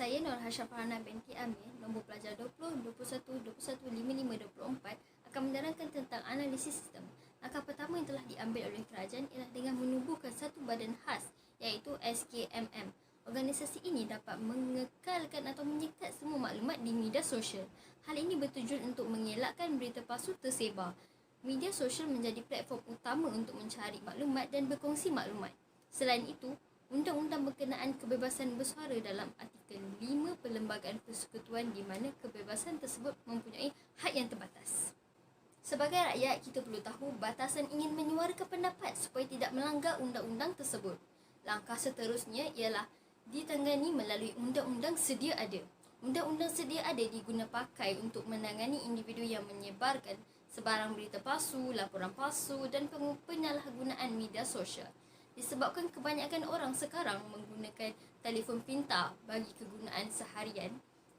Saya Nur Hasha Farhana binti Amir, nombor pelajar 20, 21, 21, 55, 24 akan menerangkan tentang analisis sistem. Langkah pertama yang telah diambil oleh kerajaan ialah dengan menubuhkan satu badan khas iaitu SKMM. Organisasi ini dapat mengekalkan atau menyekat semua maklumat di media sosial. Hal ini bertujuan untuk mengelakkan berita palsu tersebar. Media sosial menjadi platform utama untuk mencari maklumat dan berkongsi maklumat. Selain itu, Undang-Undang Berkenaan Kebebasan Bersuara dalam artikel 5 Perlembagaan Persekutuan di mana kebebasan tersebut mempunyai hak yang terbatas. Sebagai rakyat, kita perlu tahu batasan ingin menyuarakan pendapat supaya tidak melanggar undang-undang tersebut. Langkah seterusnya ialah ditangani melalui undang-undang sedia ada. Undang-undang sedia ada diguna pakai untuk menangani individu yang menyebarkan sebarang berita palsu, laporan palsu dan penyalahgunaan media sosial. Disebabkan kebanyakan orang sekarang menggunakan telefon pintar bagi kegunaan seharian,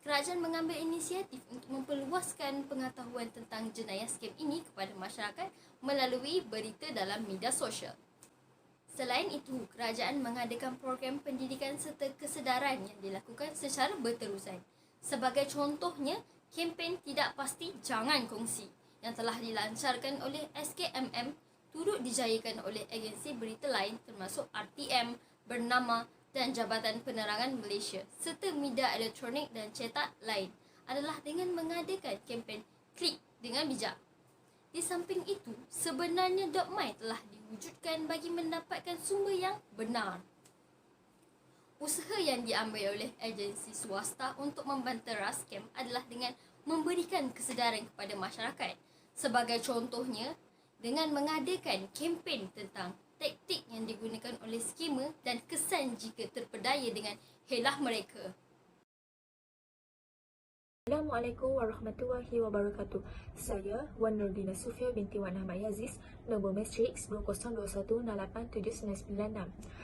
kerajaan mengambil inisiatif untuk memperluaskan pengetahuan tentang jenayah skem ini kepada masyarakat melalui berita dalam media sosial. Selain itu, kerajaan mengadakan program pendidikan serta kesedaran yang dilakukan secara berterusan. Sebagai contohnya, kempen Tidak Pasti Jangan Kongsi yang telah dilancarkan oleh SKMM turut dijayakan oleh agensi berita lain termasuk RTM, Bernama dan Jabatan Penerangan Malaysia serta media elektronik dan cetak lain adalah dengan mengadakan kempen Klik dengan Bijak. Di samping itu, sebenarnya .my telah diwujudkan bagi mendapatkan sumber yang benar. Usaha yang diambil oleh agensi swasta untuk membanteras skem adalah dengan memberikan kesedaran kepada masyarakat. Sebagai contohnya, dengan mengadakan kempen tentang taktik yang digunakan oleh skamer dan kesan jika terpedaya dengan helah mereka. Assalamualaikum warahmatullahi wabarakatuh. Saya Wan Nurdina Sufia binti Wan Ahmad Yaziz, nombor matrix 2021687996.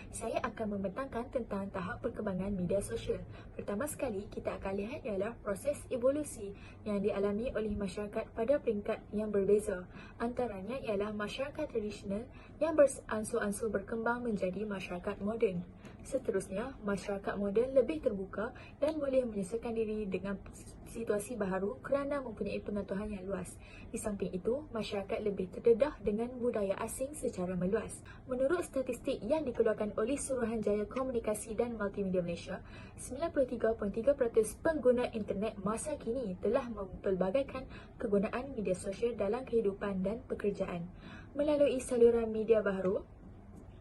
Saya akan membentangkan tentang tahap perkembangan media sosial. Pertama sekali, kita akan lihat ialah proses evolusi yang dialami oleh masyarakat pada peringkat yang berbeza. Antaranya ialah masyarakat tradisional yang beransur-ansur berkembang menjadi masyarakat moden. Seterusnya, masyarakat moden lebih terbuka dan boleh menyesuaikan diri dengan situasi baharu kerana mempunyai pengetahuan yang luas. Di samping itu, masyarakat lebih terdedah dengan budaya asing secara meluas. Menurut statistik yang dikeluarkan oleh Suruhanjaya Komunikasi dan Multimedia Malaysia, 93.3% pengguna internet masa kini telah mempelbagaikan kegunaan media sosial dalam kehidupan dan pekerjaan. Melalui saluran media baharu,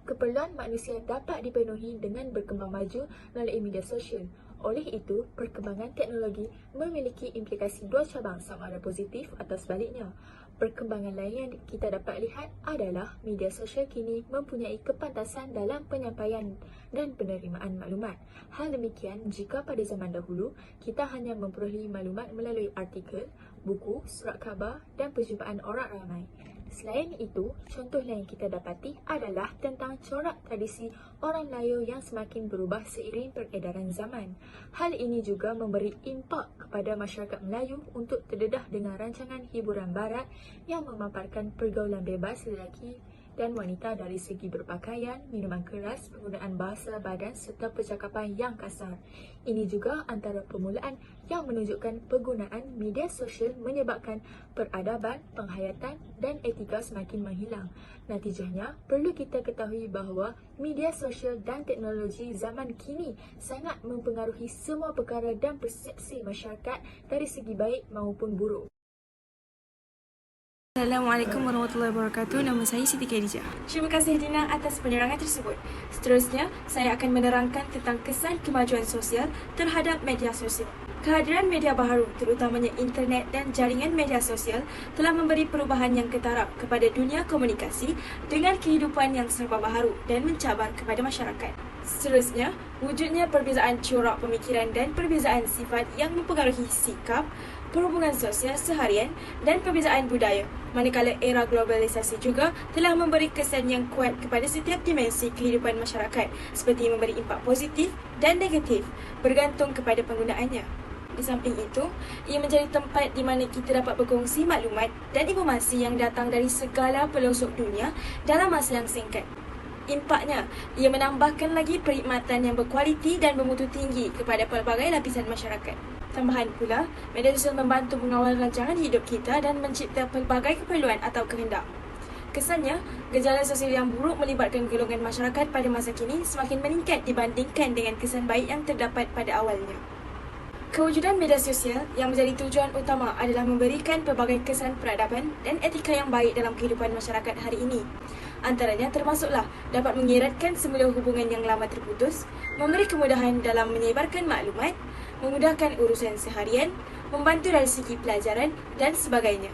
keperluan manusia dapat dipenuhi dengan berkembang maju melalui media sosial. Oleh itu, perkembangan teknologi memiliki implikasi dua cabang sama ada positif atau sebaliknya. Perkembangan lain yang kita dapat lihat adalah media sosial kini mempunyai kepantasan dalam penyampaian dan penerimaan maklumat. Hal demikian jika pada zaman dahulu, kita hanya memperolehi maklumat melalui artikel, buku, surat khabar dan perjumpaan orang ramai. Selain itu, contoh lain kita dapati adalah tentang corak tradisi orang Melayu yang semakin berubah seiring peredaran zaman. Hal ini juga memberi impak kepada masyarakat Melayu untuk terdedah dengan rancangan hiburan barat yang memaparkan pergaulan bebas lelaki dan wanita dari segi berpakaian, minuman keras, penggunaan bahasa badan serta percakapan yang kasar. Ini juga antara permulaan yang menunjukkan penggunaan media sosial menyebabkan peradaban, penghayatan dan etika semakin menghilang. Natijahnya, perlu kita ketahui bahawa media sosial dan teknologi zaman kini sangat mempengaruhi semua perkara dan persepsi masyarakat dari segi baik maupun buruk. Assalamualaikum warahmatullahi wabarakatuh. Nama saya Siti Khadijah. Terima kasih Dina atas penerangan tersebut. Seterusnya, saya akan menerangkan tentang kesan kemajuan sosial terhadap media sosial. Kehadiran media baharu, terutamanya internet dan jaringan media sosial, telah memberi perubahan yang ketara kepada dunia komunikasi dengan kehidupan yang serba baharu dan mencabar kepada masyarakat. Seterusnya, wujudnya perbezaan corak pemikiran dan perbezaan sifat yang mempengaruhi sikap, perhubungan sosial seharian dan perbezaan budaya. Manakala era globalisasi juga telah memberi kesan yang kuat kepada setiap dimensi kehidupan masyarakat seperti memberi impak positif dan negatif bergantung kepada penggunaannya. Di samping itu, ia menjadi tempat di mana kita dapat berkongsi maklumat dan informasi yang datang dari segala pelosok dunia dalam masa yang singkat. Impaknya, ia menambahkan lagi perkhidmatan yang berkualiti dan bermutu tinggi kepada pelbagai lapisan masyarakat. Tambahan pula, media sosial membantu mengawal rancangan hidup kita dan mencipta pelbagai keperluan atau kehendak. Kesannya, gejala sosial yang buruk melibatkan golongan masyarakat pada masa kini semakin meningkat dibandingkan dengan kesan baik yang terdapat pada awalnya. Kewujudan media sosial yang menjadi tujuan utama adalah memberikan pelbagai kesan peradaban dan etika yang baik dalam kehidupan masyarakat hari ini. Antaranya termasuklah dapat mengeratkan semula hubungan yang lama terputus, memberi kemudahan dalam menyebarkan maklumat, memudahkan urusan seharian, membantu dari segi pelajaran dan sebagainya.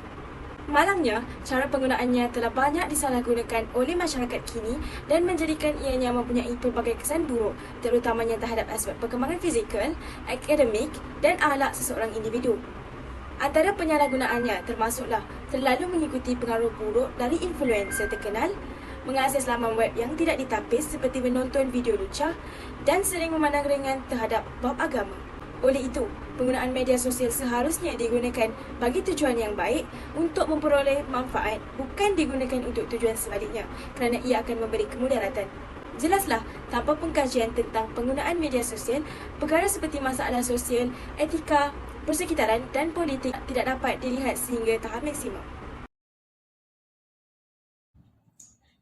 Malangnya, cara penggunaannya telah banyak disalahgunakan oleh masyarakat kini dan menjadikan ianya mempunyai pelbagai kesan buruk, terutamanya terhadap aspek perkembangan fizikal, akademik dan akhlak seseorang individu. Antara penyalahgunaannya termasuklah terlalu mengikuti pengaruh buruk dari influencer terkenal, mengakses laman web yang tidak ditapis seperti menonton video lucah dan sering memandang ringan terhadap bab agama. Oleh itu, penggunaan media sosial seharusnya digunakan bagi tujuan yang baik untuk memperoleh manfaat, bukan digunakan untuk tujuan sebaliknya kerana ia akan memberi kemudaratan. Jelaslah, tanpa pengkajian tentang penggunaan media sosial, perkara seperti masalah sosial, etika, persekitaran dan politik tidak dapat dilihat sehingga tahap maksimum.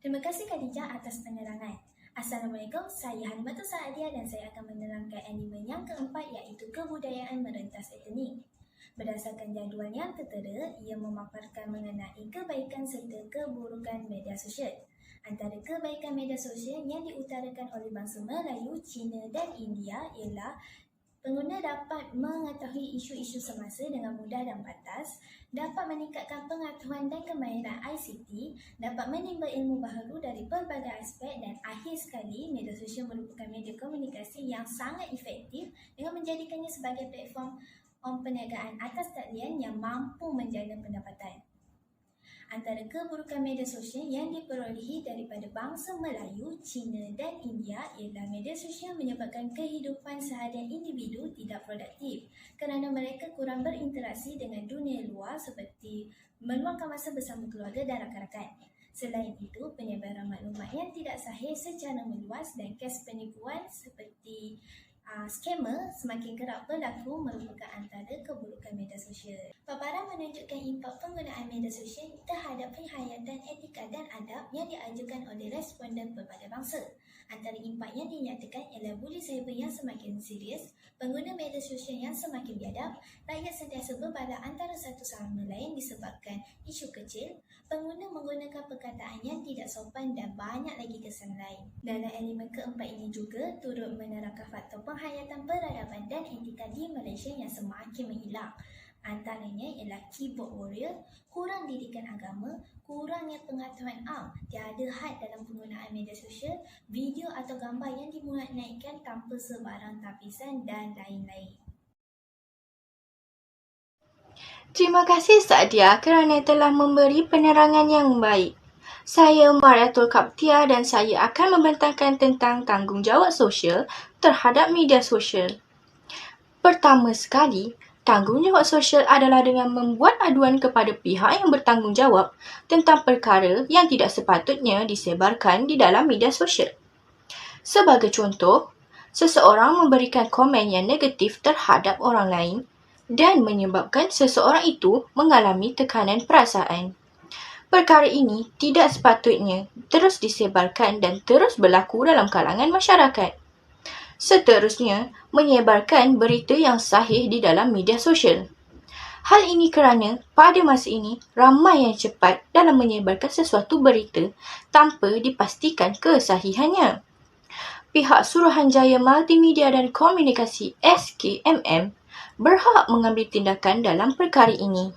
Terima kasih Khadijah atas penerangan. Assalamualaikum, saya Halimatul Saadia dan saya akan menerangkan anime yang keempat iaitu Kebudayaan Merentas Etnik. Berdasarkan jadual yang tertera, ia memaparkan mengenai kebaikan serta keburukan media sosial. Antara kebaikan media sosial yang diutarakan oleh bangsa Melayu, Cina dan India ialah pengguna dapat mengetahui isu-isu semasa dengan mudah dan pantas, dapat meningkatkan pengetahuan dan kemahiran ICT, dapat menimba ilmu baharu dari pelbagai aspek dan akhir sekali, media sosial merupakan media komunikasi yang sangat efektif dengan menjadikannya sebagai platform perniagaan atas talian yang mampu menjana pendapatan. Antara keburukan media sosial yang diperolehi daripada bangsa Melayu, Cina dan India ialah media sosial menyebabkan kehidupan seharian individu tidak produktif kerana mereka kurang berinteraksi dengan dunia luar seperti meluangkan masa bersama keluarga dan rakan-rakan. Selain itu, penyebaran maklumat yang tidak sahih secara meluas dan kes penipuan seperti skamer semakin kerap berlaku merupakan antara keburukan media sosial. Paparan menunjukkan impak penggunaan media sosial terhadap penghayatan etika dan adab yang diajukan oleh responden pelbagai bangsa. Antara impak yang dinyatakan ialah buli cyber yang semakin serius, pengguna media sosial yang semakin biadab, rakyat sentiasa berbalah antara satu sama lain disebabkan isu kecil, pengguna menggunakan perkataan yang tidak sopan dan banyak lagi kesan lain. Dalam elemen keempat ini juga turut menerangkan faktor penghayatan peradaban dan etika di Malaysia yang semakin menghilang. Antaranya ialah keyboard warrior, kurang didikan agama, kurangnya pengetahuan tiada had dalam penggunaan media sosial, video atau gambar yang dimuat naikkan tanpa sebarang tapisan dan lain-lain. Terima kasih Saadia kerana telah memberi penerangan yang baik. Saya Mariatul Kaptia dan saya akan membentangkan tentang tanggungjawab sosial terhadap media sosial. Pertama sekali, tanggungjawab sosial adalah dengan membuat aduan kepada pihak yang bertanggungjawab tentang perkara yang tidak sepatutnya disebarkan di dalam media sosial. Sebagai contoh, seseorang memberikan komen yang negatif terhadap orang lain dan menyebabkan seseorang itu mengalami tekanan perasaan. Perkara ini tidak sepatutnya terus disebarkan dan terus berlaku dalam kalangan masyarakat. Seterusnya, menyebarkan berita yang sahih di dalam media sosial. Hal ini kerana pada masa ini ramai yang cepat dalam menyebarkan sesuatu berita tanpa dipastikan kesahihannya. Pihak Suruhanjaya Multimedia dan Komunikasi SKMM berhak mengambil tindakan dalam perkara ini.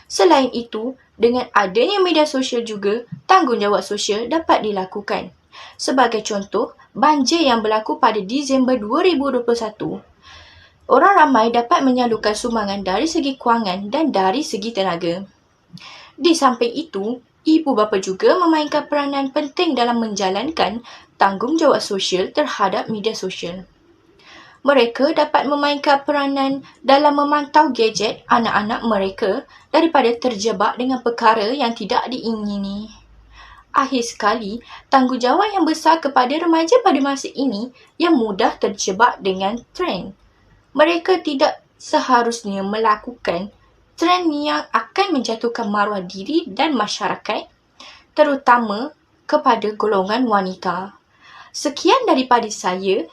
Selain itu, dengan adanya media sosial juga, tanggungjawab sosial dapat dilakukan. Sebagai contoh, banjir yang berlaku pada Disember 2021. Orang ramai dapat menyalurkan sumbangan dari segi kewangan dan dari segi tenaga. Di samping itu, ibu bapa juga memainkan peranan penting dalam menjalankan tanggungjawab sosial terhadap media sosial. Mereka dapat memainkan peranan dalam memantau gadget anak-anak mereka daripada terjebak dengan perkara yang tidak diingini. Akhir sekali, tanggungjawab yang besar kepada remaja pada masa ini yang mudah terjebak dengan trend. Mereka tidak seharusnya melakukan trend yang akan menjatuhkan maruah diri dan masyarakat, terutama kepada golongan wanita. Sekian daripada saya.